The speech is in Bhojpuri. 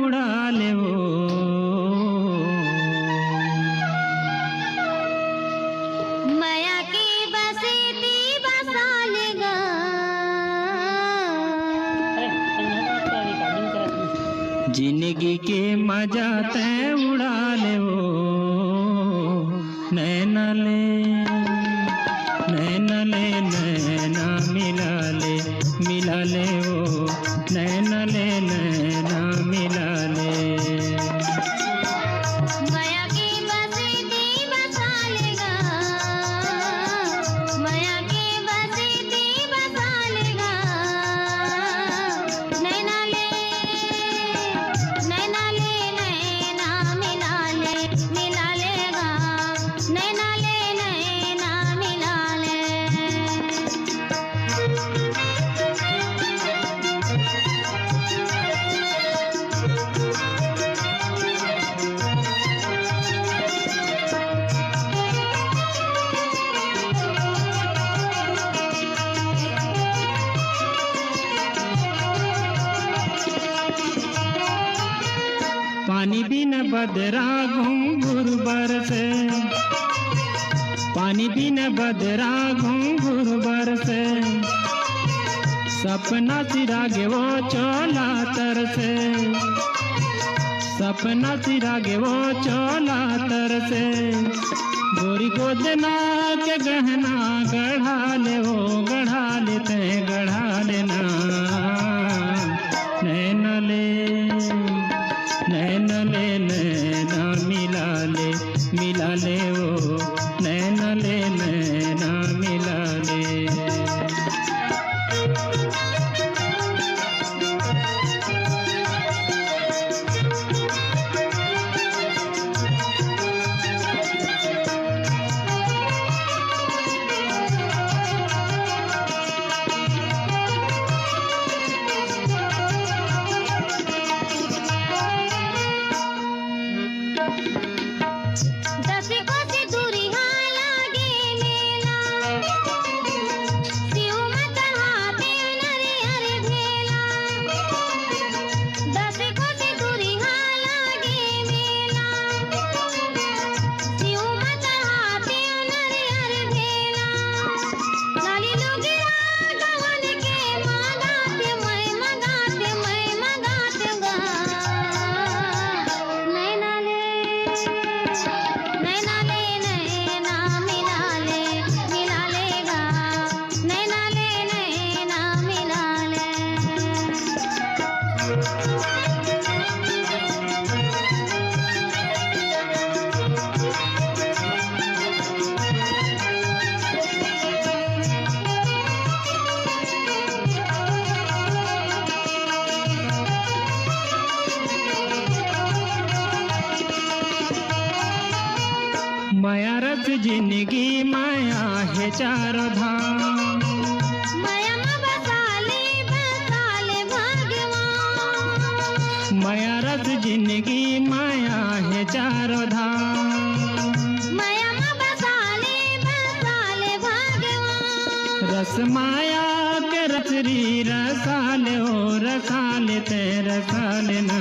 उड़ा ले वो। माया की बसेती बसा लेगा। जिंदगी के मजा तय उड़ा ले वो। नैना ले नैना ले नैना मिला ले वो। नैना ले नैना मिला ले। माया की बसेती बसा लेगा। माया की बसेती बसा लेगा। नैना ले नैना मिला लेगा। नैना मिला ले। पानी बिन बदरा घुंघुर बरसे। पानी बिन बदरा घुंघुर बरसे। सपना चिरागे वो चोला तरसे। सपना चिरागे वो चोला तरसे। गोरी गोदना के गहना गढ़ा ले वो। गढ़ा लेते गढ़ा लेना। नैना ले नैना ले नैना मिला ले वो। नैना ले नैना मिला ले। माया रस जिंदगी माया है चारों धाम। माया में बसा ले भगवान। माया रस जिंदगी माया है चारों धाम। माया में बसा ले भगवान। रस माया के रसरी रसा ले ओ। रसा लेते रसा लेना।